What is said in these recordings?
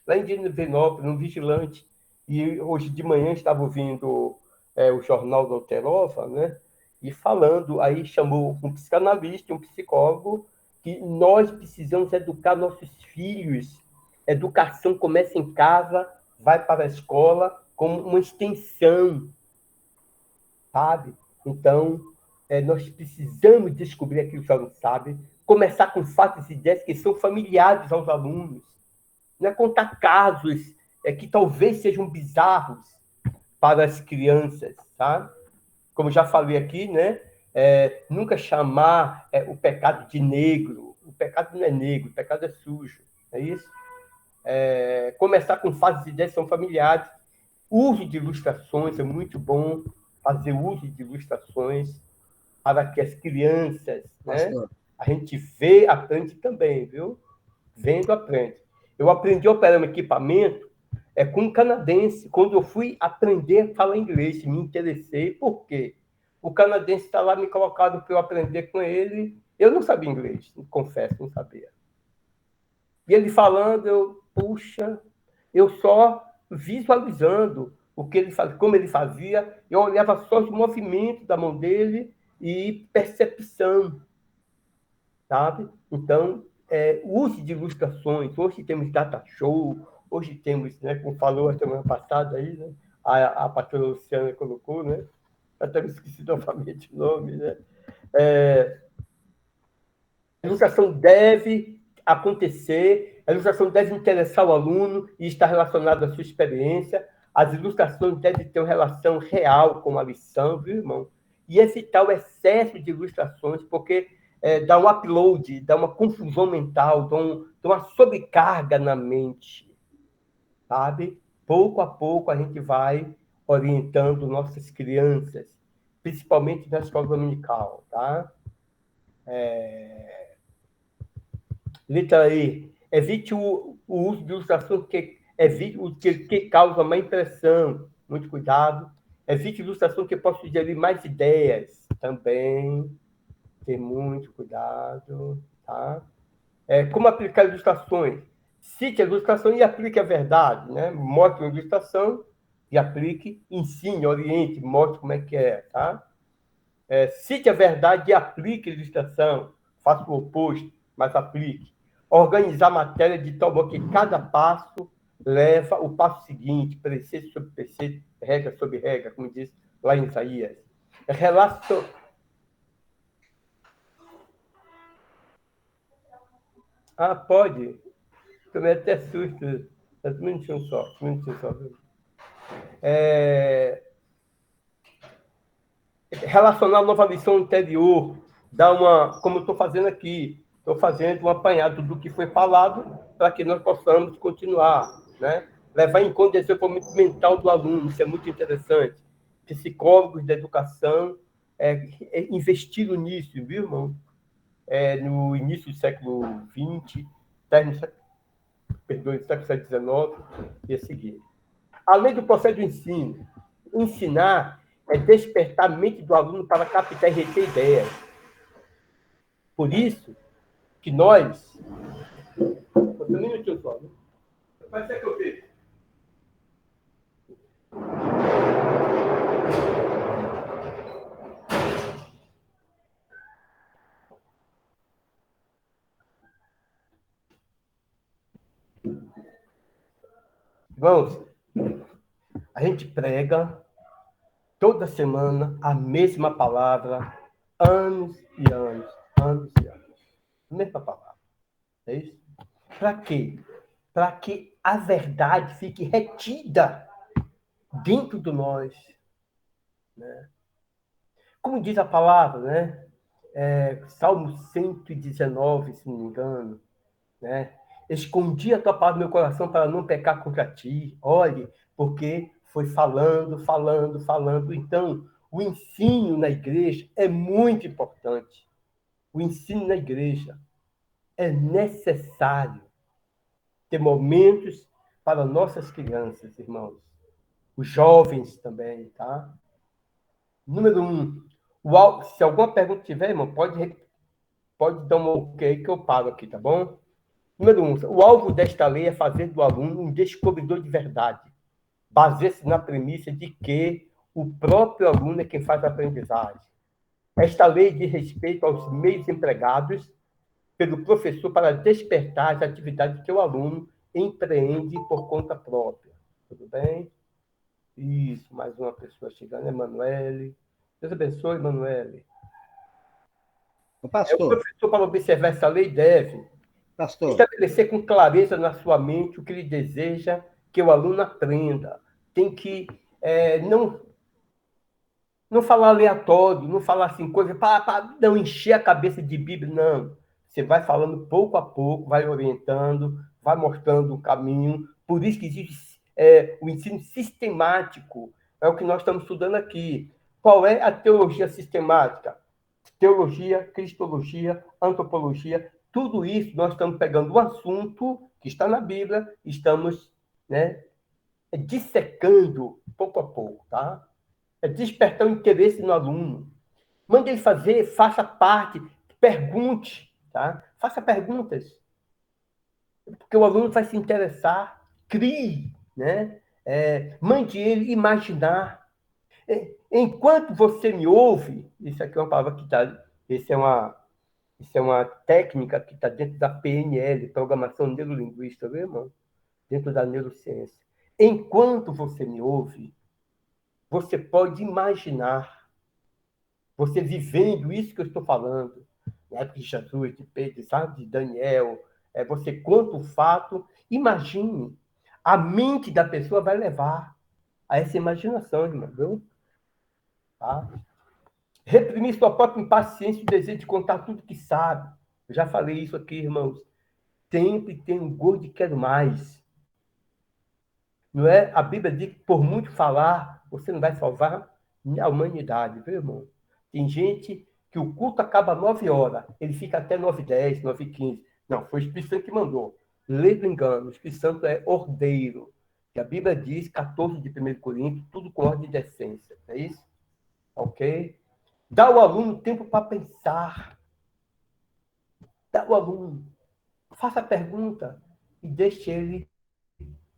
lá em Divinópolis, um vigilante, e hoje de manhã estava ouvindo o jornal do Alterosa, né? E falando, aí chamou um psicanalista, um psicólogo, que nós precisamos educar nossos filhos. Educação começa em casa, vai para a escola como uma extensão, sabe? Então, nós precisamos descobrir aquilo que o aluno sabe, começar com fatos e ideias que são familiares aos alunos, não é contar casos que talvez sejam bizarros para as crianças, tá? Como já falei aqui, né? Nunca chamar o pecado de negro. O pecado não é negro, o pecado é sujo, é isso? Começar com fases e ideias são familiares. Uso de ilustrações é muito bom, fazer uso de ilustrações para que as crianças, né? Pastor, A gente vê, aprende também, viu? Vendo, aprende. Eu aprendi a operar um equipamento com um canadense, quando eu fui aprender a falar inglês, me interessei, por quê? O canadense está lá me colocado para eu aprender com ele, eu não sabia inglês, confesso, não sabia. E ele falando, puxa, eu só visualizando o que ele fazia, como ele fazia, eu olhava só os movimentos da mão dele e percepção, sabe? Então, uso de ilustrações, hoje temos data show, hoje temos, né, como falou a semana passada aí, né, a pastora Luciana colocou, né? Até me esqueci novamente o nome, né? A ilustração deve acontecer, a ilustração deve interessar o aluno e estar relacionada à sua experiência. As ilustrações devem ter uma relação real com a lição, viu, irmão? E evitar o excesso de ilustrações, porque dá um upload, dá uma confusão mental, dá uma sobrecarga na mente, sabe? Pouco a pouco a gente vai orientando nossas crianças, principalmente na escola dominical, tá? Letra E. Evite o uso de ilustração evite o que causa má impressão. Muito cuidado. Evite ilustração que possa sugerir mais ideias. Também ter muito cuidado. Tá? Como aplicar ilustrações? Cite a ilustração e aplique a verdade. Né? Mostre uma ilustração e aplique, ensine, oriente, mostre como é que é. Tá? Cite a verdade e aplique a ilustração. Faça o oposto, mas aplique. Organizar a matéria de tal modo que cada passo leva o passo seguinte, preceito sobre preceito, regra sobre regra, como diz lá em Isaías. Relação. Ah, pode. Tomei até susto. Um minutinho só. Um minutinho só. Relacionar a nova lição anterior, dar como eu estou fazendo aqui, estou fazendo um apanhado do que foi falado para que nós possamos continuar, né? Levar em conta o desenvolvimento mental do aluno, isso é muito interessante. Psicólogos da educação investiram nisso, viu, irmão? No início do século XX, século XIX e a seguir. Além do processo de ensino, ensinar é despertar a mente do aluno para captar e reter ideias. Por isso que nós. Um minutinho só. Né? Vai ser que eu fiz. Vamos. A gente prega toda semana a mesma palavra, anos e anos, anos e anos. A mesma palavra. É isso? Para quê? Para que a verdade fique retida dentro de nós. Né? Como diz a palavra, né? Salmo 119, se não me engano, né? Escondi a tua palavra no meu coração para não pecar contra ti. Olhe, porque foi falando, falando, falando. Então, o ensino na igreja é muito importante. O ensino na igreja é necessário ter momentos para nossas crianças, irmãos. Os jovens também, tá? Número 1. Se alguma pergunta tiver, irmão, pode dar um ok que eu paro aqui, tá bom? Número 1, o alvo desta lei é fazer do aluno um descobridor de verdade. Baseia-se na premissa de que o próprio aluno é quem faz a aprendizagem. Esta lei diz respeito aos meios empregados pelo professor para despertar as atividades que o aluno empreende por conta própria. Tudo bem? Isso, mais uma pessoa chegando, Emanuele. Deus abençoe, Emanuele. O O pastor, professor, para observar essa lei, deve pastor, estabelecer com clareza na sua mente o que ele deseja que o aluno aprenda. Tem que não falar aleatório, não falar assim, coisa para não encher a cabeça de Bíblia, não. Você vai falando pouco a pouco, vai orientando, vai mostrando o caminho. Por isso que existe o ensino sistemático. É o que nós estamos estudando aqui. Qual é a teologia sistemática? Teologia, cristologia, antropologia, tudo isso nós estamos pegando um assunto que está na Bíblia, estamos, né, dissecando pouco a pouco, tá? É despertar o interesse no aluno. Mande ele fazer, faça parte, pergunte, tá? Faça perguntas, porque o aluno vai se interessar, crie, né? Mande ele imaginar. Enquanto você me ouve, isso aqui é uma palavra que está, isso é uma técnica que está dentro da PNL, Programação Neurolinguística, viu, irmão? Dentro da neurociência. Enquanto você me ouve, você pode imaginar, você vivendo isso que eu estou falando, na época de Jesus, de Pedro, sabe? De Daniel, você conta o fato, imagine. A mente da pessoa vai levar a essa imaginação, irmão, viu? Tá? Reprimir sua própria impaciência e o desejo de contar tudo que sabe. Eu já falei isso aqui, irmãos. Sempre tem um gosto de quero mais. Não é? A Bíblia diz que por muito falar, você não vai salvar a humanidade, viu, irmão? Tem gente que o culto acaba às 9 horas, ele fica até 9h10, 9h15. Não, foi o Espírito Santo que mandou. Lei do engano, o Espírito Santo é ordeiro. Que a Bíblia diz, 14 de 1 Coríntios, tudo com ordem de decência. É isso? Ok? Dá ao aluno tempo para pensar. Dá ao aluno. Faça a pergunta e deixe ele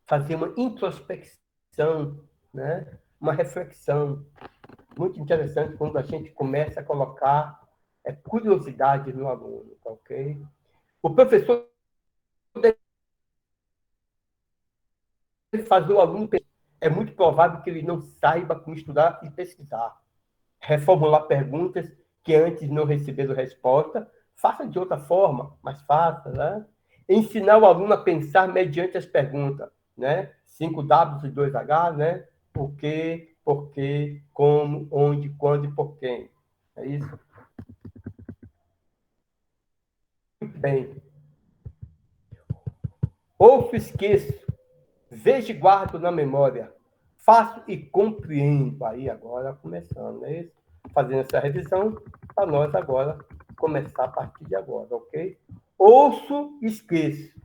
fazer uma introspecção, né? Uma reflexão. Muito interessante quando a gente começa a colocar curiosidade no aluno, tá ok? O professor deve fazer o aluno pensar. É muito provável que ele não saiba como estudar e pesquisar. Reformular perguntas que antes não receberam resposta. Faça de outra forma, mas faça, né? Ensinar o aluno a pensar mediante as perguntas, né? 5 Ws e 2 H, né? Por quê, como, onde, quando e por quem. É isso? Muito bem. Ouço, esqueço. Vejo e guardo na memória. Faço e compreendo. Aí agora começando, né? Fazendo essa revisão para nós agora começar a partir de agora, ok? Ouço, esqueço.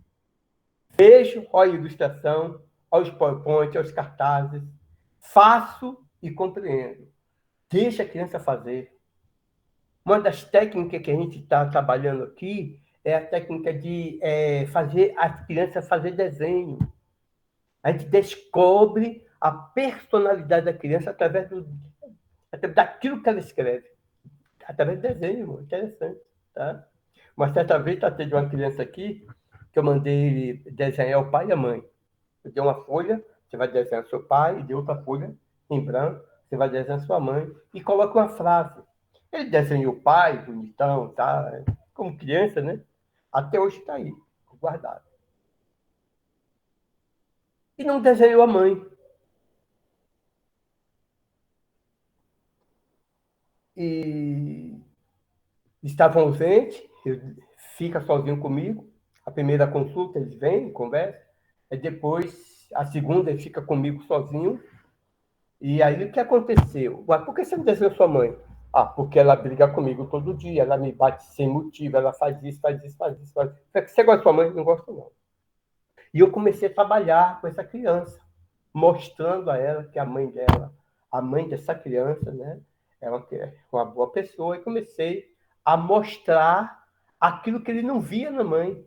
Vejo, olho a ilustração, aos PowerPoint, aos cartazes. Faço e compreendo. Deixa a criança fazer. Uma das técnicas que a gente está trabalhando aqui é a técnica de fazer as crianças fazer desenho. A gente descobre a personalidade da criança através daquilo que ela escreve. Através de desenho, interessante. Tá? Uma certa vez, teve uma criança aqui que eu mandei ele desenhar o pai e a mãe. Eu dei uma folha, você vai desenhar seu pai, e dei outra folha em branco, você vai desenhar sua mãe, e coloca uma frase. Ele desenhou o pai, bonitão, tá? Como criança, né? Até hoje está aí, guardado. E não desenhou a mãe. E estavam ausentes, fica sozinho comigo. A primeira consulta, eles vêm, conversam. E depois, a segunda, ele fica comigo sozinho. E aí, o que aconteceu? Ué, por que você não desenhou sua mãe? Ah, porque ela briga comigo todo dia, ela me bate sem motivo, ela faz isso, faz isso, faz isso. Faz isso. Você gosta de sua mãe? Não gosto, não. E eu comecei a trabalhar com essa criança, mostrando a ela que a mãe dessa criança, né, é uma boa pessoa, e comecei a mostrar aquilo que ele não via na mãe.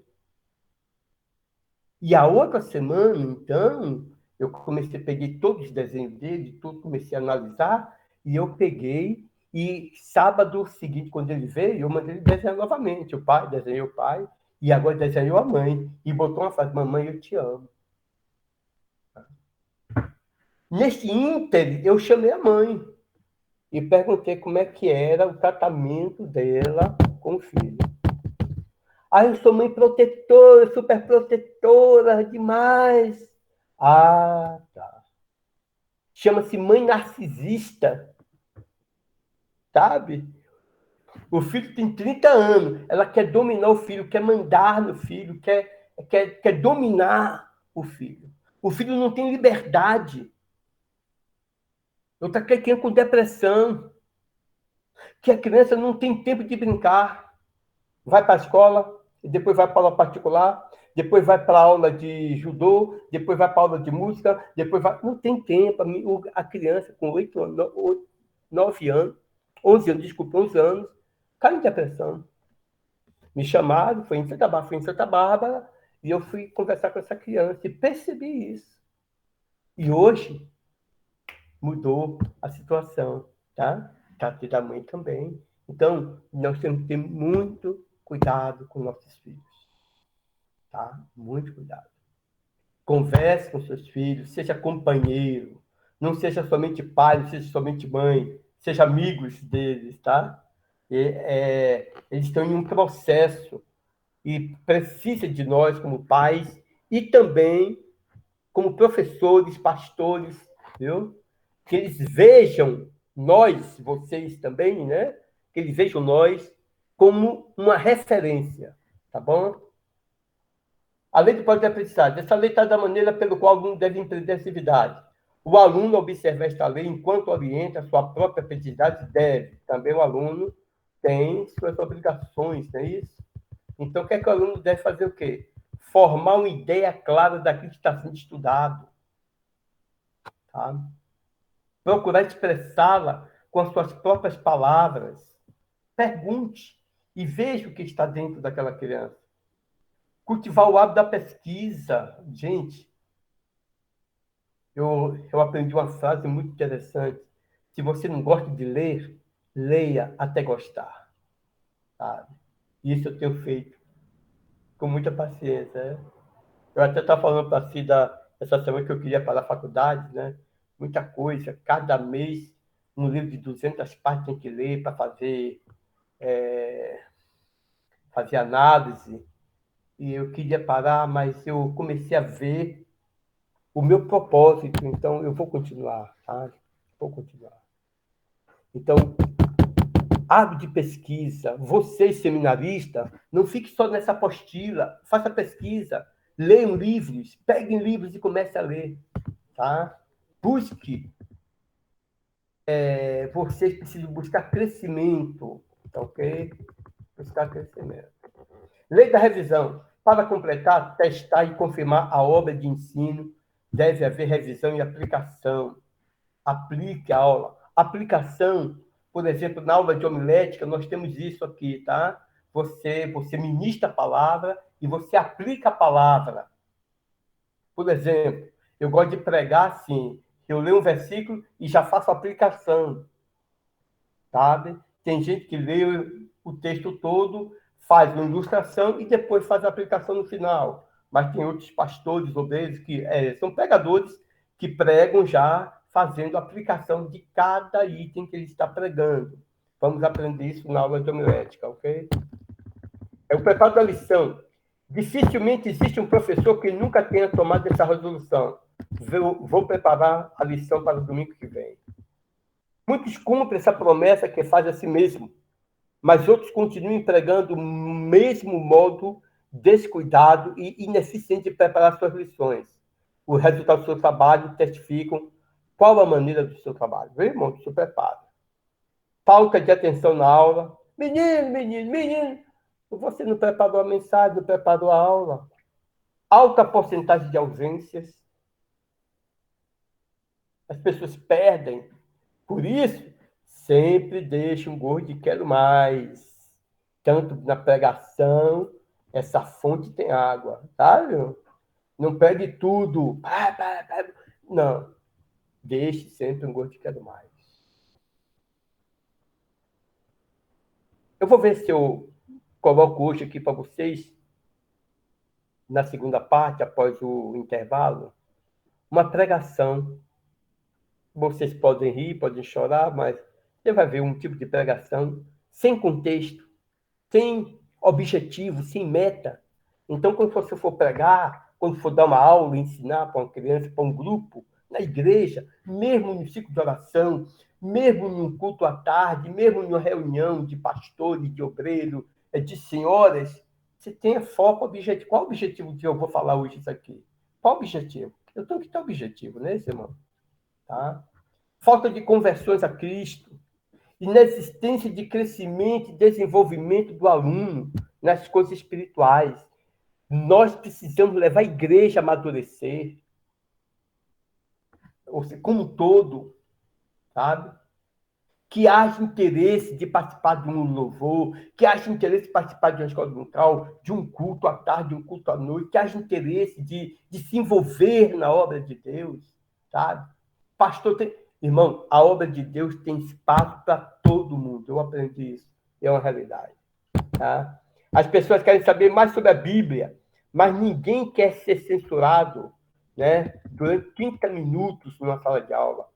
E a outra semana, então, eu comecei, peguei todos os desenhos dele, tudo, comecei a analisar, e eu peguei, e sábado seguinte, quando ele veio, eu mandei ele desenhar novamente. O pai, desenhei o pai, e agora desenhou a mãe, e botou uma frase: mamãe, eu te amo. Nesse ínter, eu chamei a mãe e perguntei como é que era o tratamento dela com o filho. Ah, eu sou mãe protetora, super protetora, demais. Ah, tá. Chama-se mãe narcisista, sabe? O filho tem 30 anos, ela quer dominar o filho, quer mandar no filho, quer dominar o filho. O filho não tem liberdade. Outra quer com depressão, que a criança não tem tempo de brincar. Vai para a escola, depois vai para aula particular, depois vai para a aula de judô, depois vai para a aula de música, depois vai... Não tem tempo. A criança com 8 anos, 9 anos, 11 anos, desculpa, 11 anos, cai em depressão. Me chamaram, foi em Santa Bárbara, e eu fui conversar com essa criança e percebi isso. E hoje mudou a situação, tá? Tá da mãe também. Então, nós temos que ter muito cuidado com nossos filhos, tá? Muito cuidado. Converse com seus filhos, seja companheiro, não seja somente pai, não seja somente mãe, seja amigos deles, tá? Eles estão em um processo e precisa de nós como pais e também como professores, pastores, viu? Que eles vejam nós, vocês também, né? Que eles vejam nós como uma referência, tá bom? A lei do poder de aprendizagem. Essa lei está da maneira pelo qual o aluno deve empreender atividade. O aluno observa esta lei enquanto orienta a sua própria aprendizagem deve. Também o aluno tem suas obrigações, não é isso? Então, o que é que o aluno deve fazer o quê? Formar uma ideia clara daquilo que está sendo estudado. Tá? Procurar expressá-la com as suas próprias palavras. Pergunte e veja o que está dentro daquela criança. Cultivar o hábito da pesquisa. Gente, eu aprendi uma frase muito interessante. Se você não gosta de ler, leia até gostar. Sabe? Isso eu tenho feito com muita paciência. Né? Eu até estava falando para a Cida essa semana que eu queria para a faculdade, né? Muita coisa. Cada mês, um livro de 200 páginas tem que ler para fazer análise. E eu queria parar, mas eu comecei a ver o meu propósito. Então, eu vou continuar, tá? Vou continuar. Então, hábito de pesquisa. Vocês, seminaristas, não fique só nessa apostila. Faça pesquisa. Leiam livros. Peguem livros e comece a ler. Tá? Busque. Vocês precisam buscar crescimento. Tá ok? Buscar crescimento. Lei da revisão. Para completar, testar e confirmar a obra de ensino, deve haver revisão e aplicação. Aplique a aula. Aplicação, por exemplo, na aula de homilética, nós temos isso aqui, tá? Você ministra a palavra e você aplica a palavra. Por exemplo, eu gosto de pregar assim, eu leio um versículo e já faço a aplicação, sabe? Tem gente que lê o texto todo, faz uma ilustração e depois faz a aplicação no final. Mas tem outros pastores, obreiros, que são pregadores que pregam já fazendo a aplicação de cada item que ele está pregando. Vamos aprender isso na aula de homilética, ok? É o preparo da lição. Dificilmente existe um professor que nunca tenha tomado essa resolução. Vou preparar a lição para o domingo que vem. Muitos cumprem essa promessa que faz a si mesmo, mas outros continuam empregando o mesmo modo descuidado e ineficiente de preparar suas lições. O resultado do seu trabalho testificam qual a maneira do seu trabalho. Viu, irmão? Do seu preparo. Falta de atenção na aula. Menino. Você não preparou a mensagem, não preparou a aula. Alta porcentagem de ausências. As pessoas perdem. Por isso, sempre deixa um gosto de quero mais. Tanto na pregação, essa fonte tem água, sabe? Não pegue tudo. Não. Deixe sempre um gosto de quero mais. Eu vou ver se eu coloco hoje aqui para vocês, na segunda parte, após o intervalo, uma pregação. Vocês podem rir, podem chorar, mas você vai ver um tipo de pregação sem contexto, sem objetivo, sem meta. Então, quando você for pregar, quando for dar uma aula, ensinar para uma criança, para um grupo, na igreja, mesmo no ciclo de oração, mesmo num culto à tarde, mesmo numa reunião de pastores, de obreiros, de senhoras, você tenha foco, objetivo. Qual o objetivo que eu vou falar hoje isso aqui? Qual o objetivo? Eu tenho que ter objetivo, né, irmão? Tá? Falta de conversões a Cristo, inexistência de crescimento e desenvolvimento do aluno nas coisas espirituais. Nós precisamos levar a igreja a amadurecer, ou seja, como um todo, sabe? Que haja interesse de participar de um louvor, que haja interesse de participar de uma escola dominical, de um culto à tarde, de um culto à noite, que haja interesse de se envolver na obra de Deus, sabe? Pastor tem... Irmão, a obra de Deus tem espaço para todo mundo. Eu aprendi isso. É uma realidade. Tá? As pessoas querem saber mais sobre a Bíblia, mas ninguém quer ser censurado, né, durante 30 minutos numa sala de aula.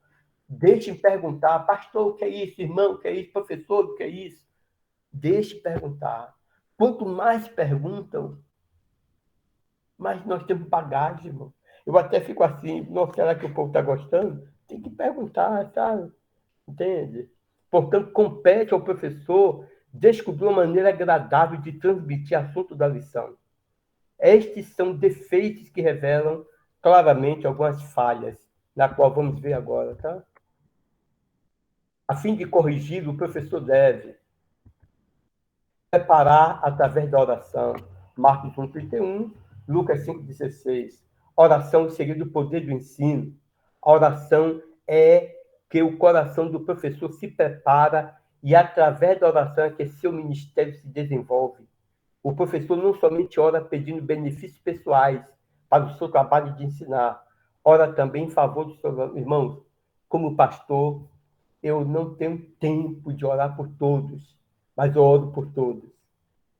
Deixe perguntar, pastor, o que é isso? Irmão, o que é isso? Professor, o que é isso? Deixe perguntar. Quanto mais perguntam, mais nós temos bagagem, irmão. Eu até fico assim, nossa, será que o povo está gostando? Tem que perguntar, sabe? Entende? Portanto, compete ao professor descobrir uma maneira agradável de transmitir assunto da lição. Estes são defeitos que revelam claramente algumas falhas, na qual vamos ver agora, tá? A fim de corrigir, o professor deve preparar através da oração. Marcos 1:31, Lucas 5:16. Oração seria o poder do ensino. A oração é que o coração do professor se prepara e, através da oração, é que seu ministério se desenvolve. O professor não somente ora pedindo benefícios pessoais para o seu trabalho de ensinar, ora também em favor dos seus irmãos. Como pastor, eu não tenho tempo de orar por todos, mas eu oro por todos.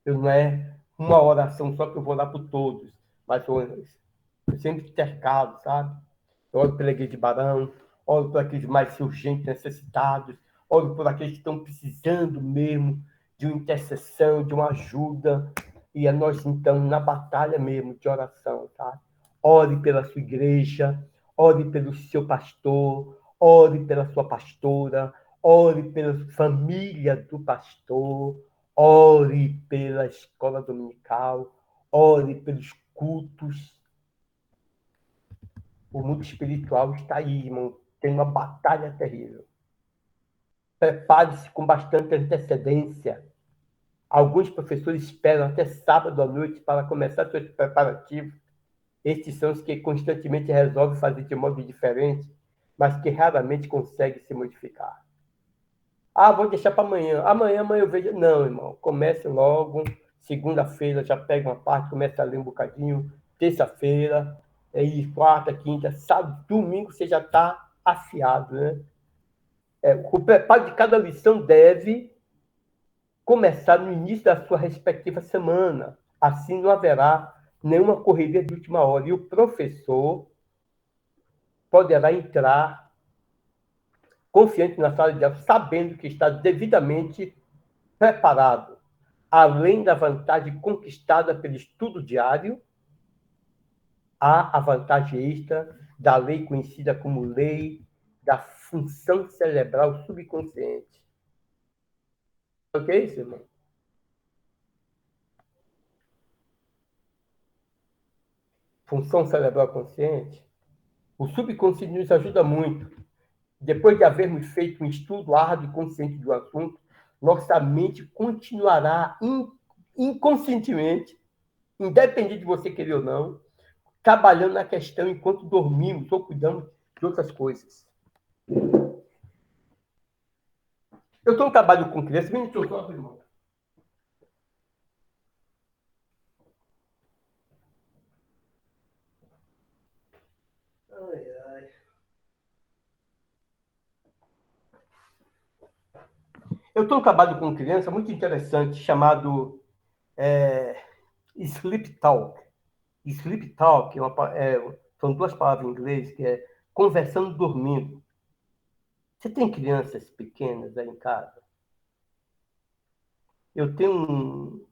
Eu não é uma oração só que eu vou orar por todos, mas eu sempre intercalo, sabe? Eu oro pela igreja de Barão, oro por aqueles mais urgentes, necessitados, oro por aqueles que estão precisando mesmo de uma intercessão, de uma ajuda. E é nós, então, na batalha mesmo de oração, tá? Ore pela sua igreja, ore pelo seu pastor, ore pela sua pastora, ore pela família do pastor, ore pela escola dominical, ore pelos cultos. O mundo espiritual está aí, irmão. Tem uma batalha terrível. Prepare-se com bastante antecedência. Alguns professores esperam até sábado à noite para começar seus preparativos. Estes são os que constantemente resolvem fazer de modo diferente, mas que raramente conseguem se modificar. Ah, vou deixar para amanhã. Amanhã eu vejo. Não, irmão. Comece logo. Segunda-feira já pega uma parte, começa a ler um bocadinho. Terça-feira, aí quarta, quinta, sábado, domingo você já está afiado, né? O preparo de cada lição deve começar no início da sua respectiva semana. Assim não haverá nenhuma correria de última hora. E o professor poderá entrar confiante na sala de aula, sabendo que está devidamente preparado. Além da vantagem conquistada pelo estudo diário, há a vantagem extra da lei conhecida como lei da função cerebral subconsciente. Ok, irmão? Função cerebral consciente. O subconsciente nos ajuda muito. Depois de havermos feito um estudo árduo e consciente do assunto, nossa mente continuará inconscientemente, independente de você querer ou não, trabalhando na questão enquanto dormimos ou cuidamos de outras coisas. Eu estou no trabalho com crianças, irmão. Eu estou trabalhando com criança muito interessante chamado Sleep Talk. Sleep Talk são duas palavras em inglês que é conversando dormindo. Você tem crianças pequenas aí em casa? Eu tenho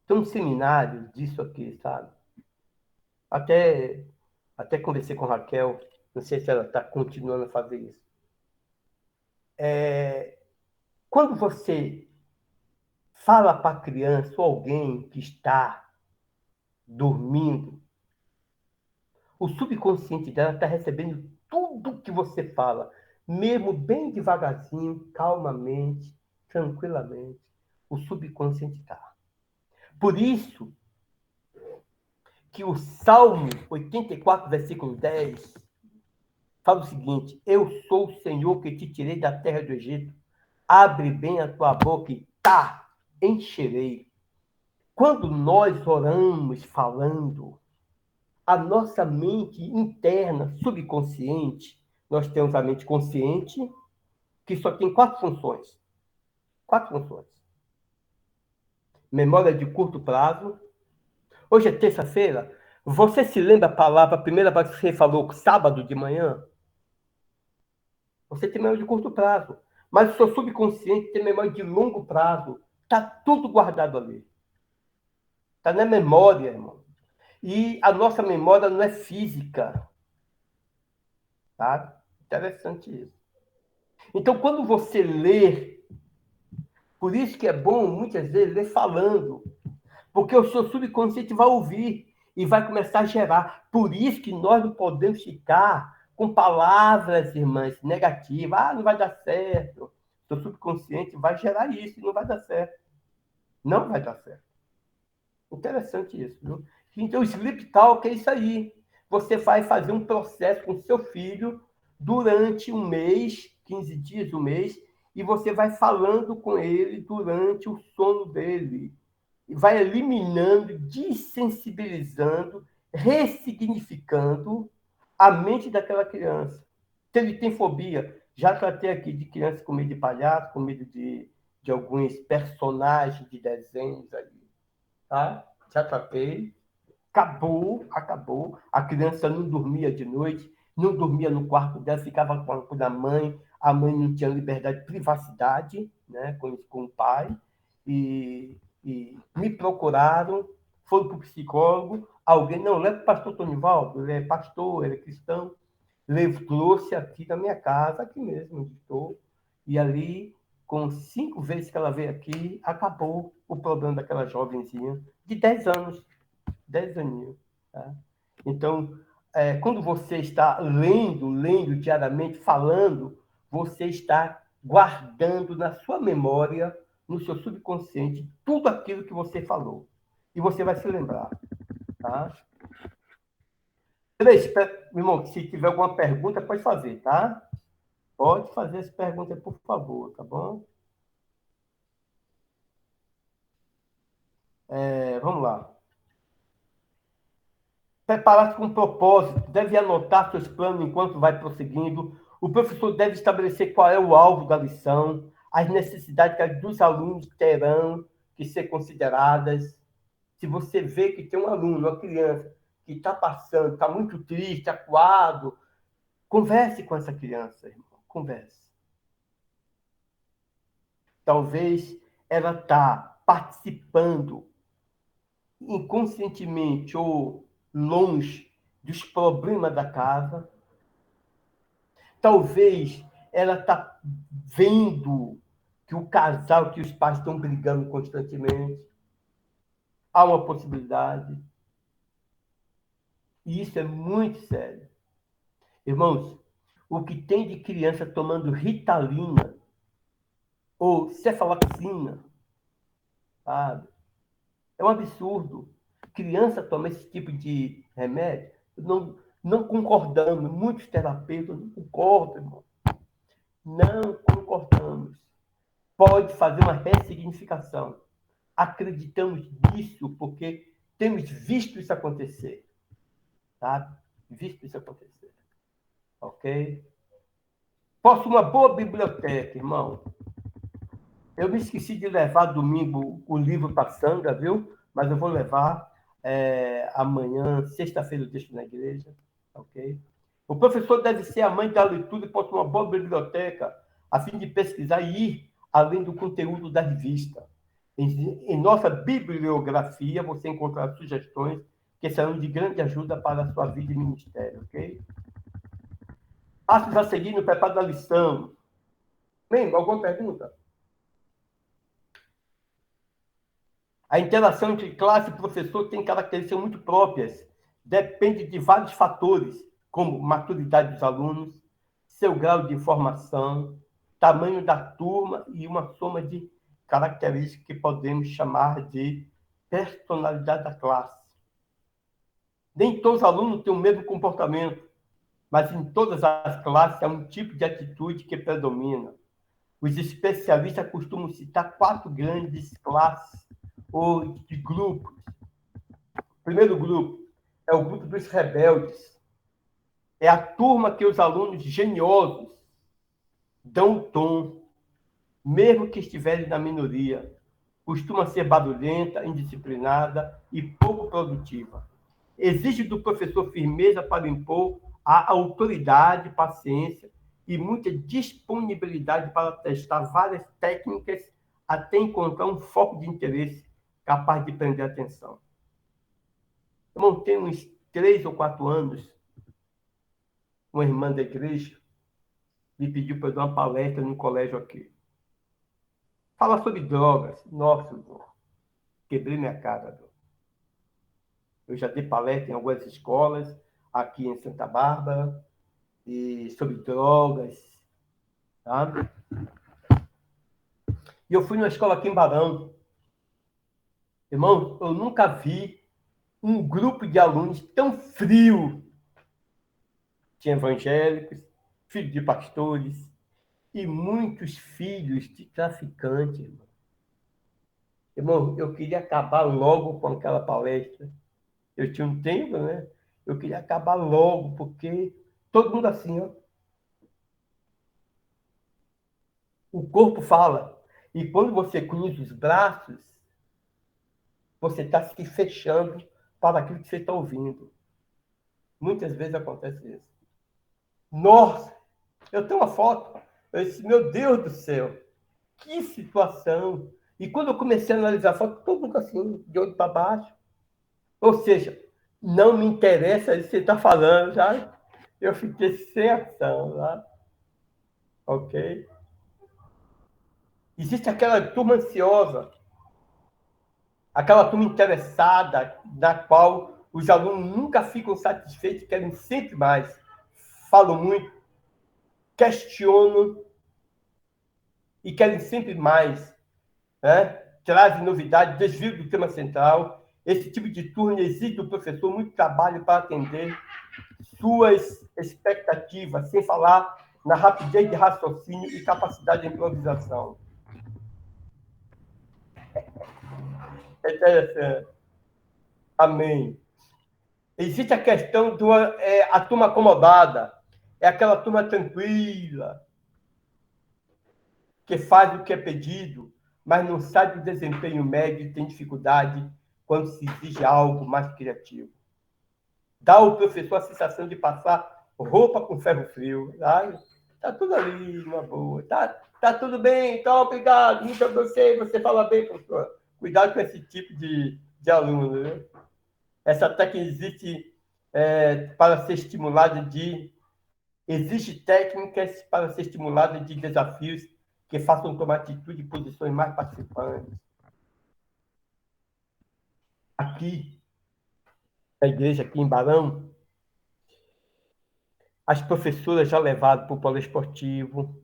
um seminário disso aqui, sabe? Até, até conversei com a Raquel, não sei se ela está continuando a fazer isso. Quando você fala para a criança ou alguém que está dormindo, o subconsciente dela está recebendo tudo que você fala, mesmo bem devagarzinho, calmamente, tranquilamente. O subconsciente está. Por isso que o Salmo 84, versículo 10, fala o seguinte: eu sou o Senhor que te tirei da terra do Egito. Abre bem a tua boca e encherei. Quando nós oramos falando, a nossa mente interna, subconsciente, nós temos a mente consciente, que só tem quatro funções. Quatro funções. Memória de curto prazo. Hoje é terça-feira. Você se lembra a palavra, a primeira vez que você falou sábado de manhã? Você tem memória de curto prazo. Mas o seu subconsciente tem memória de longo prazo. Está tudo guardado ali. Está na memória, irmão. E a nossa memória não é física. Tá? Interessante isso. Então, quando você lê, por isso que é bom, muitas vezes, ler falando. Porque o seu subconsciente vai ouvir e vai começar a gerar. Por isso que nós não podemos ficar com palavras, irmãs, negativas. Ah, não vai dar certo. O seu subconsciente vai gerar isso e não vai dar certo. Não vai dar certo. Interessante isso, viu? Então, o Sleep Talk é isso aí. Você vai fazer um processo com seu filho durante um mês, 15 dias, um mês, e você vai falando com ele durante o sono dele. E vai eliminando, desensibilizando, ressignificando a mente daquela criança. Se ele tem fobia, já tratei aqui de criança com medo de palhaço, com medo de alguns personagens de desenhos ali. Tá? Já tratei. Acabou. A criança não dormia de noite, não dormia no quarto dela, ficava com a mãe não tinha liberdade, privacidade, né, com o pai, e me procuraram, foram para o psicólogo, alguém, não, leva para o pastor Tonivaldo, ele é pastor, ele é cristão, trouxe aqui na minha casa, aqui mesmo, onde estou, e ali, com 5 vezes que ela veio aqui, acabou o problema daquela jovenzinha de 10 anos. 10 aninhos. Tá? Então, quando você está lendo diariamente, falando, você está guardando na sua memória, no seu subconsciente, tudo aquilo que você falou. E você vai se lembrar. Tá? Meu irmão, se tiver alguma pergunta, pode fazer, tá? Pode fazer essa pergunta, por favor, tá bom? Vamos lá. Preparar-se com propósito, deve anotar seus planos enquanto vai prosseguindo. O professor deve estabelecer qual é o alvo da lição, as necessidades que dos alunos terão que ser consideradas. Se você vê que tem um aluno, uma criança, que está passando, está muito triste, acuado, converse com essa criança, irmão. Converse. Talvez ela está participando inconscientemente ou longe dos problemas da casa. Talvez ela está vendo que o casal, que os pais estão brigando constantemente. Há uma possibilidade. E isso é muito sério. Irmãos, o que tem de criança tomando Ritalina ou cefalaxina, sabe? É um absurdo. Criança toma esse tipo de remédio. Não concordamos. Muitos terapeutas não concordam, irmão. Não concordamos. Pode fazer uma ressignificação. Acreditamos nisso porque temos visto isso acontecer. Sabe? Visto isso acontecer. ok? Posso uma boa biblioteca, irmão. Eu me esqueci de levar domingo o livro para a Sandra, viu? Mas eu vou levar amanhã, sexta-feira, eu deixo na igreja, ok? O professor deve ser a mãe da leitura e possui uma boa biblioteca, a fim de pesquisar e ir além do conteúdo da revista. Em nossa bibliografia, você encontrará sugestões que serão de grande ajuda para a sua vida e ministério, ok? Passos a seguir no preparo da lição. Bem, alguma pergunta? A interação entre classe e professor tem características muito próprias. Depende de vários fatores, como maturidade dos alunos, seu grau de formação, tamanho da turma e uma soma de características que podemos chamar de personalidade da classe. Nem todos os alunos têm o mesmo comportamento, mas em todas as classes há um tipo de atitude que predomina. Os especialistas costumam citar 4 grandes classes ou de grupos. O primeiro grupo é o grupo dos rebeldes. É a turma que os alunos geniosos dão o tom, mesmo que estiverem na minoria. Costuma ser barulhenta, indisciplinada e pouco produtiva. Exige do professor firmeza para impor a autoridade, paciência e muita disponibilidade para testar várias técnicas até encontrar um foco de interesse capaz de prender a atenção. Irmão, tem uns 3 ou 4 anos, uma irmã da igreja me pediu para eu dar uma palestra no colégio aqui. Fala sobre drogas. Nossa, irmão, quebrei minha cara. Eu já dei palestra em algumas escolas, aqui em Santa Bárbara, e sobre drogas, sabe? E eu fui numa escola aqui em Barão. Irmão, eu nunca vi um grupo de alunos tão frio. Tinha evangélicos, filhos de pastores e muitos filhos de traficantes, irmão. Irmão, eu queria acabar logo com aquela palestra. Eu tinha um tempo, né? Eu queria acabar logo, porque todo mundo assim, ó. O corpo fala. E quando você cruza os braços, você está se fechando para aquilo que você está ouvindo. Muitas vezes acontece isso. Nossa, eu tenho uma foto. Eu disse, meu Deus do céu, que situação. E quando eu comecei a analisar a foto, todo mundo assim, de olho para baixo. Ou seja, não me interessa isso que você está falando, sabe? Eu fiquei sem ação, tá? Ok? Existe aquela turma ansiosa, aquela turma interessada, na qual os alunos nunca ficam satisfeitos, querem sempre mais. Falam muito, questionam e querem sempre mais, né? Trazem novidades, desvio do tema central. Esse tipo de turma exige do professor muito trabalho para atender suas expectativas, sem falar na rapidez de raciocínio e capacidade de improvisação. É interessante. Amém. Existe a questão a turma acomodada. É aquela turma tranquila, que faz o que é pedido, mas não sabe o desempenho médio e tem dificuldade quando se exige algo mais criativo. Dá ao professor a sensação de passar roupa com ferro frio. Tá tudo ali, uma boa. Tá tudo bem, então, obrigado. Muito obrigado. Você fala bem, professor. Cuidado com esse tipo de aluno, né? Essa técnica existe para ser estimulada de... Existe técnicas para ser estimulada de desafios que façam tomar atitude em posições mais participantes. Aqui, na igreja, aqui em Barão, as professoras já levaram para o polo esportivo.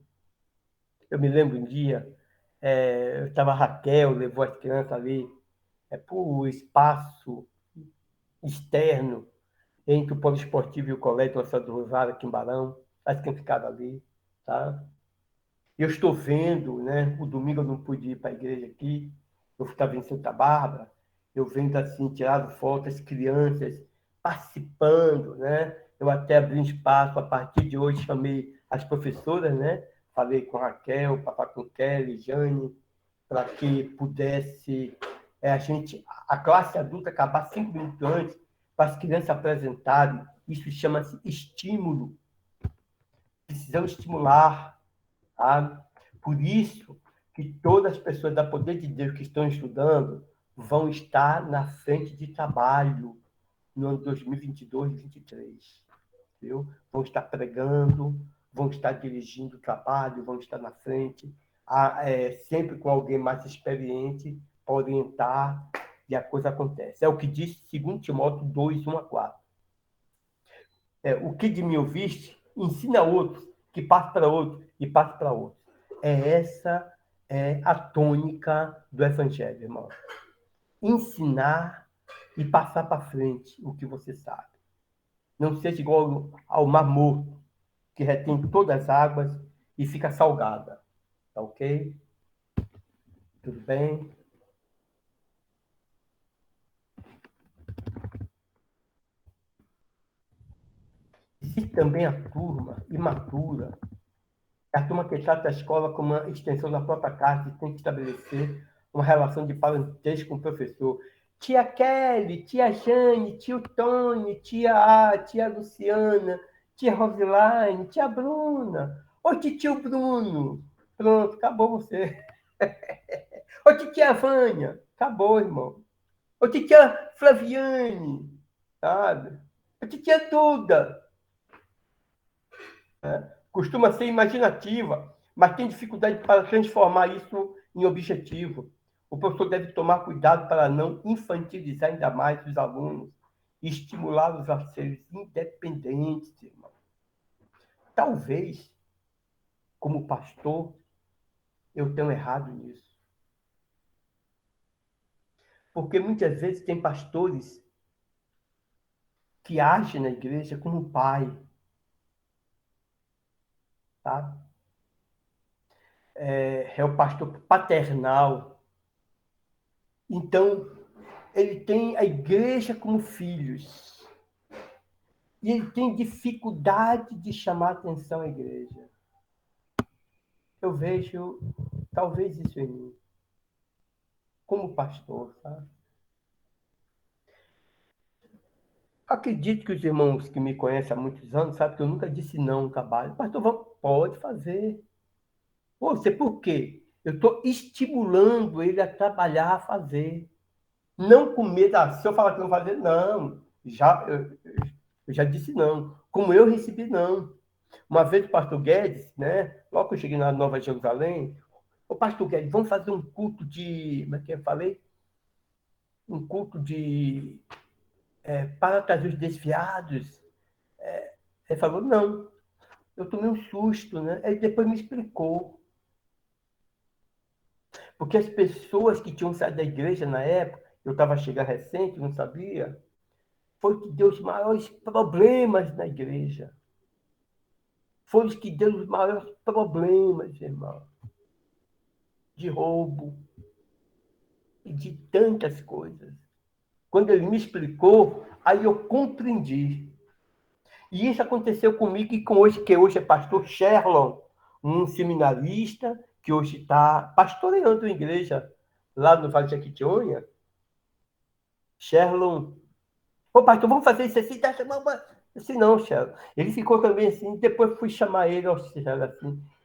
Eu me lembro um dia, eu estava Raquel, levou as crianças ali para o espaço externo entre o polo esportivo e o colégio Nossa do Rosário, aqui em Barão. As crianças ficaram ali, tá? Eu estou vendo, né? O domingo eu não pude ir para a igreja aqui, eu estava em Santa Bárbara, eu vendo assim, tirado fotos, as crianças participando, né? Eu até abri um espaço, a partir de hoje chamei as professoras, né? Falei com Raquel, papai com Kelly, Jane, para que pudesse a classe adulta acabar 5 minutos antes, para as crianças apresentarem. Isso chama-se estímulo. Precisamos estimular. Tá? Por isso que todas as pessoas da Poder de Deus que estão estudando vão estar na frente de trabalho no ano 2022 e 2023. Viu? Vão estar pregando, vão estar dirigindo o trabalho, vão estar na frente, sempre com alguém mais experiente para orientar, e a coisa acontece. É o que diz 2 Timóteo 2, 1-4. O que de mim ouviste, ensina a outros, que passe para outro, e passe para outro. Essa é a tônica do Evangelho, irmão. Ensinar e passar para frente o que você sabe. Não seja igual ao mar morto, que retém todas as águas e fica salgada. Tá ok? Tudo bem? Existe também a turma imatura, a turma que trata a escola como uma extensão da própria casa e tem que estabelecer uma relação de parentesco com o professor. Tia Kelly, tia Jane, tio Tony, tia A, tia Luciana, tia Roseline, tia Bruna. Ô, tio Bruno. Pronto, acabou você. Ô, tia Vânia. Acabou, irmão. Ô, tia Flaviane. Sabe? Ô, tia Duda. Costuma ser imaginativa, mas tem dificuldade para transformar isso em objetivo. O professor deve tomar cuidado para não infantilizar ainda mais os alunos e estimulá-los a serem independentes, irmão. Talvez, como pastor, eu tenha errado nisso. Porque muitas vezes tem pastores que agem na igreja como pai, tá? É o pastor paternal. Então, ele tem a igreja como filhos. E ele tem dificuldade de chamar atenção à igreja. Eu vejo, talvez isso em mim, como pastor, sabe? Acredito que os irmãos que me conhecem há muitos anos sabem que eu nunca disse não no trabalho. Pastor, pode fazer. Você por quê? Eu estou estimulando ele a trabalhar, a fazer. Não com medo, se eu falar que não fazer, não. Eu já disse não. Como eu recebi não. Uma vez o pastor Guedes, né? Logo que eu cheguei na Nova Jerusalém, o pastor Guedes, vamos fazer um culto de, como é que eu falei? Um culto de para trazer os desviados. Ele falou, não. Eu tomei um susto, né? Ele depois me explicou. Porque as pessoas que tinham saído da igreja na época, eu estava chegando recente, não sabia, foi que deu os maiores problemas na igreja. Foi os que deu os maiores problemas, irmão. De roubo e de tantas coisas. Quando ele me explicou, aí eu compreendi. E isso aconteceu comigo e com hoje, que hoje é pastor Sherlon, um seminarista que hoje está pastoreando a igreja lá no Vale de Jequitinhonha. Sherlon, pô, pastor, vamos fazer isso assim, assim não, Sherlon. Ele ficou também assim, depois fui chamar ele, assim,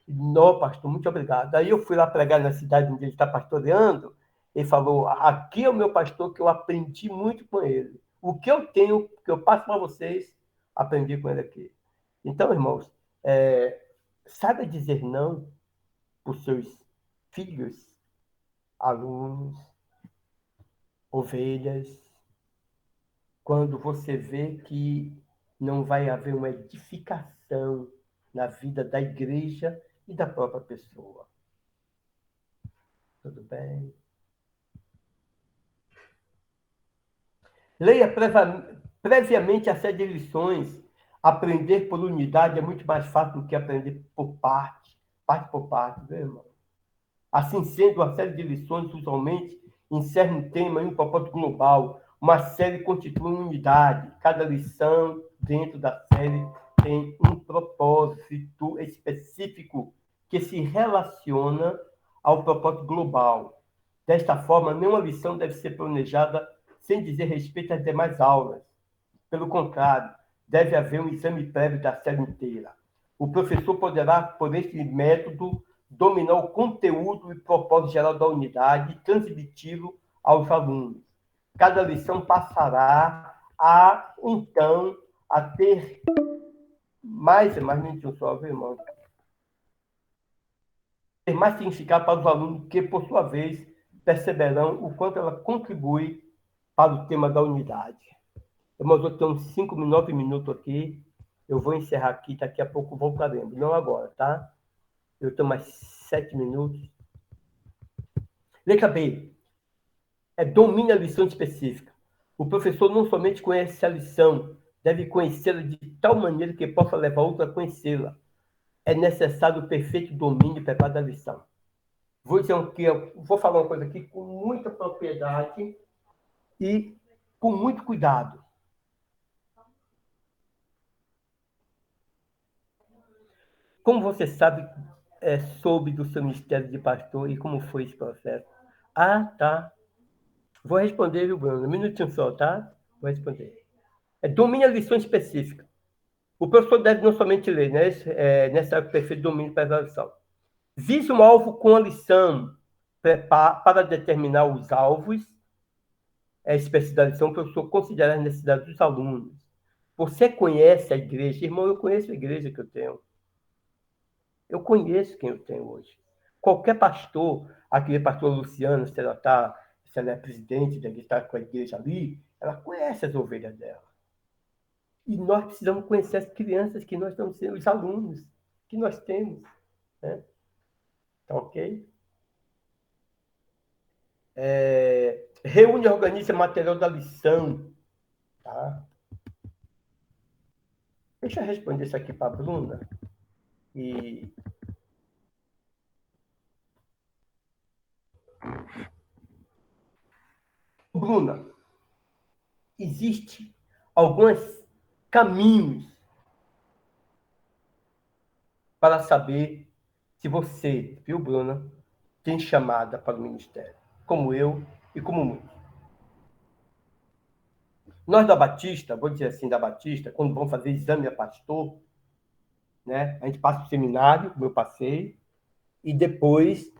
não, pastor, muito obrigado. Aí eu fui lá pregar na cidade onde ele está pastoreando. Ele falou, aqui é o meu pastor, que eu aprendi muito com ele. O que eu tenho, que eu passo para vocês, aprendi com ele aqui. Então, irmãos, saiba dizer não para os seus filhos, alunos, ovelhas, quando você vê que não vai haver uma edificação na vida da igreja e da própria pessoa. Tudo bem? Leia previamente a série de lições. Aprender por unidade é muito mais fácil do que aprender por parte por parte, meu irmão. Assim sendo, a série de lições usualmente encerra um tema e um propósito global. Uma série constitui uma unidade. Cada lição dentro da série tem um propósito específico que se relaciona ao propósito global. Desta forma, nenhuma lição deve ser planejada sem dizer respeito às demais aulas. Pelo contrário, deve haver um exame prévio da série inteira. O professor poderá, por este método, dominar o conteúdo e propósito geral da unidade e transmiti-lo aos alunos. Cada lição passará então, a ter mais significado para os alunos que, por sua vez, perceberão o quanto ela contribui para o tema da unidade. Mas eu tenho uns 9 minutos aqui. Eu vou encerrar aqui, daqui a pouco voltaremos. Não agora, tá? Eu tenho mais 7 minutos. Letra B. Domine a lição específica. O professor não somente conhece a lição, deve conhecê-la de tal maneira que possa levar outro a conhecê-la. É necessário o perfeito domínio e preparo da lição. Vou falar uma coisa aqui com muita propriedade e com muito cuidado. Como você soube do seu ministério de pastor e como foi esse processo? Ah, tá. Vou responder, viu, Bruno? Um minutinho só, tá? Vou responder. Domine a lição específica. O professor deve não somente ler, né? Necessário perfeito domínio para a lição. Vise um alvo com a lição. Para determinar os alvos, a espécie da lição, o professor considera as necessidades dos alunos. Você conhece a igreja? Irmão, eu conheço a igreja que eu tenho. Eu conheço quem eu tenho hoje. Qualquer pastor, aquele pastor Luciano, se ela é presidente, deve estar com a igreja ali, ela conhece as ovelhas dela. E nós precisamos conhecer as crianças que nós estamos sendo, os alunos que nós temos. Né? Tá ok? Reúne e organiza material da lição. Tá? Deixa eu responder isso aqui para a Bruna. Bruna, existem alguns caminhos para saber se você, viu, Bruna, tem chamada para o ministério, como eu e como muitos. Nós da Batista, vou dizer assim, da Batista, quando vamos fazer exame a pastor, né, a gente passa o seminário, como eu passei, e depois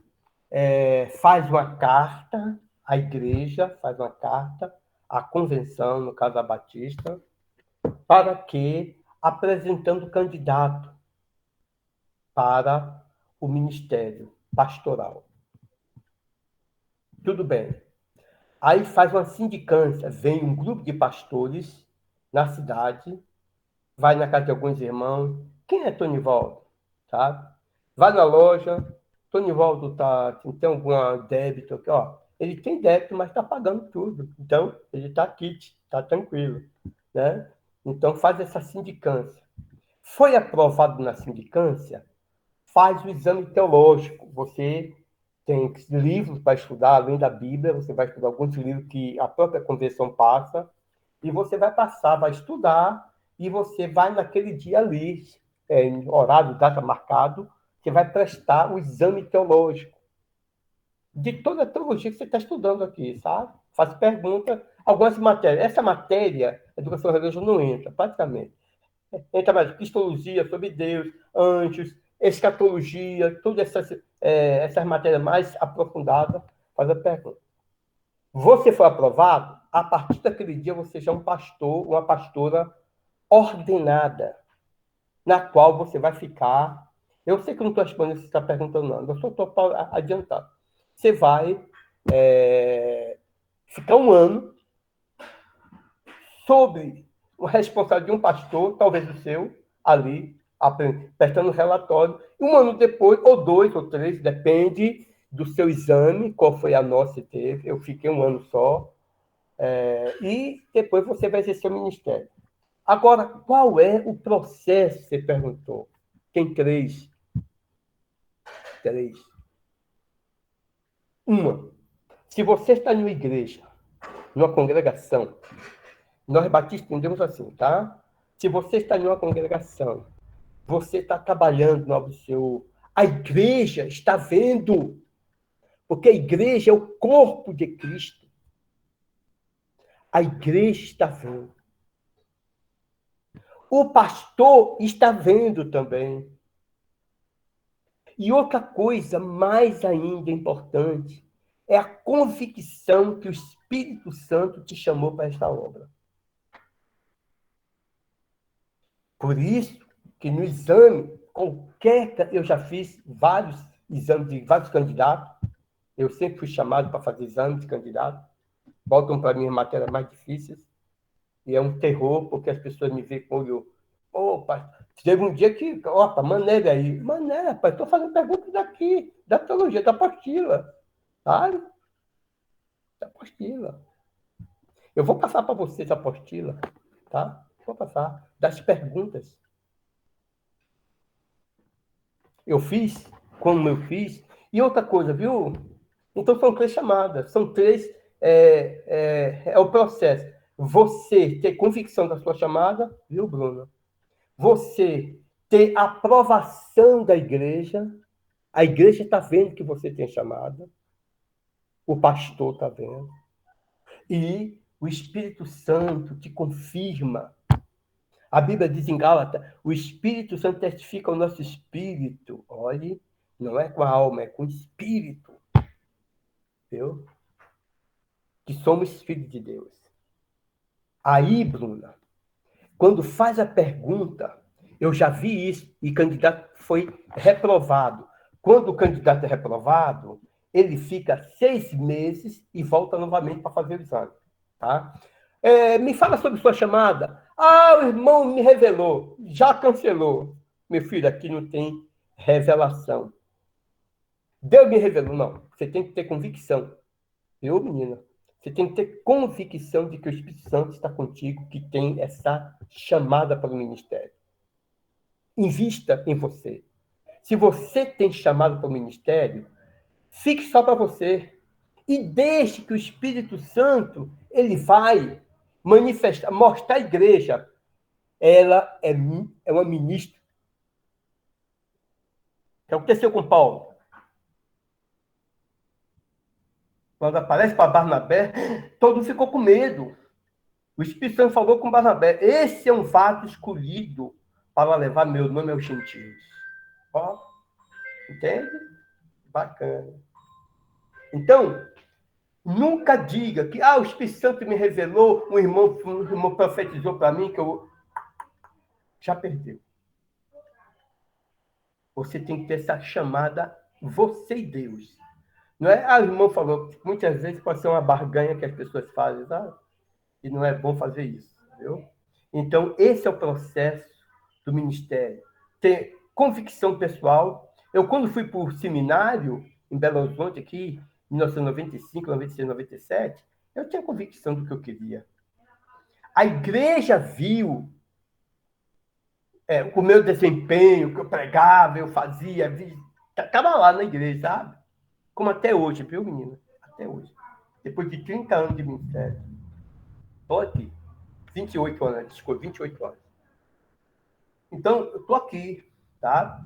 faz uma carta à igreja, faz uma carta à convenção, no caso da Batista, para que, apresentando o candidato para o ministério pastoral. Tudo bem. Aí faz uma sindicância, vem um grupo de pastores na cidade, vai na casa de alguns irmãos. Quem é Tonivaldo? Sabe? Vai na loja, Tonivaldo tem algum débito aqui, ó. Ele tem débito, mas está pagando tudo. Então, ele está kit, está tranquilo. Né? Então, faz essa sindicância. Foi aprovado na sindicância, faz o exame teológico. Você tem livros para estudar, além da Bíblia, você vai estudar alguns livros que a própria convenção passa, e você vai passar, vai estudar, e você vai naquele dia ali, horário, data marcado, você vai prestar o exame teológico de toda a teologia que você está estudando aqui, sabe? Faz pergunta, algumas matérias. Essa matéria, educação religiosa, não entra, praticamente. Entra mais cristologia sobre Deus, anjos, escatologia, todas essas matérias mais aprofundadas, faz a pergunta. Você foi aprovado? A partir daquele dia, você já é um pastor, uma pastora ordenada, na qual você vai ficar. Eu sei que eu não estou respondendo se você está perguntando, não. Eu só estou adiantando. Você vai ficar um ano sobre o responsável de um pastor, talvez o seu, ali, prestando relatório. E um ano depois, ou 2 ou 3, depende do seu exame, qual foi a nota que teve. Eu fiquei um ano só. E depois você vai exercer o ministério. Agora, qual é o processo, você perguntou? Tem 3. 3. Uma, se você está em uma igreja, numa congregação, nós batistas entendemos assim, tá? Se você está em uma congregação, você está trabalhando no obra do Senhor, a igreja está vendo, porque a igreja é o corpo de Cristo. A igreja está vendo. O pastor está vendo também. E outra coisa mais ainda importante é a convicção que o Espírito Santo te chamou para esta obra. Por isso que no exame, eu já fiz vários exames de vários candidatos, eu sempre fui chamado para fazer exames de candidato, voltam para mim as matérias mais difíceis, e é um terror, porque as pessoas me veem com o olho, opa, teve um dia que, opa, Mané aí, Mané, rapaz, estou fazendo perguntas daqui, da teologia, da apostila, sabe? Da apostila. Eu vou passar para vocês a apostila, tá? Vou passar, das perguntas. Eu fiz, como eu fiz, e outra coisa, viu? Então, são 3 chamadas, são 3, é o processo. Você ter convicção da sua chamada, viu, Bruno? Você ter aprovação da igreja, a igreja está vendo que você tem chamada, o pastor está vendo, e o Espírito Santo te confirma. A Bíblia diz em Gálatas, o Espírito Santo testifica ao nosso espírito. Olhe, não é com a alma, é com o espírito. Viu? Que somos filhos de Deus. Aí, Bruna, quando faz a pergunta, eu já vi isso, e o candidato foi reprovado. Quando o candidato é reprovado, ele fica 6 meses e volta novamente para fazer o exame. Tá? Me fala sobre sua chamada. Ah, o irmão me revelou. Já cancelou. Meu filho, aqui não tem revelação. Deus me revelou. Não. Você tem que ter convicção. Eu, menina, você tem que ter convicção de que o Espírito Santo está contigo, que tem essa chamada para o ministério. Invista em você. Se você tem chamado para o ministério, fique só para você. E deixe que o Espírito Santo ele vai manifestar, mostrar à igreja. Ela é uma ministra. O que aconteceu com Paulo? Quando aparece para Barnabé, todo mundo ficou com medo. O Espírito Santo falou com Barnabé, esse é um vaso escolhido para levar meu nome aos gentios. Ó, entende? Bacana. Então, nunca diga que o Espírito Santo me revelou, um irmão profetizou para mim que eu já perdeu. Você tem que ter essa chamada, você e Deus. Não é? O irmão falou, muitas vezes pode ser uma barganha que as pessoas fazem, sabe? E não é bom fazer isso, viu? Então, esse é o processo do ministério. Ter convicção pessoal. Eu, quando fui para o seminário, em Belo Horizonte, aqui, em 1995, 96, 97, eu tinha convicção do que eu queria. A igreja viu o meu desempenho, que eu pregava, eu fazia, estava lá na igreja, sabe? Como até hoje, viu, menina? Até hoje. Depois de 30 anos de ministério. Estou aqui. 28 anos, desculpa, 28 anos. Então, eu estou aqui, tá?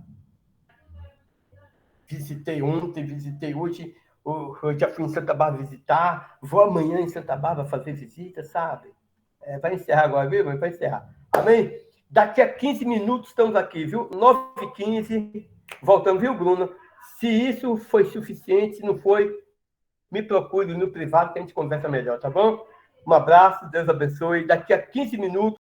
Visitei ontem, visitei hoje, eu já fui em Santa Bárbara visitar, vou amanhã em Santa Bárbara fazer visita, sabe? Vai encerrar agora, viu? Vai encerrar. Amém? Daqui a 15 minutos estamos aqui, viu? 9h15, voltamos, viu, Bruno? Se isso foi suficiente, se não foi, me procure no privado que a gente conversa melhor, tá bom? Um abraço, Deus abençoe. Daqui a 15 minutos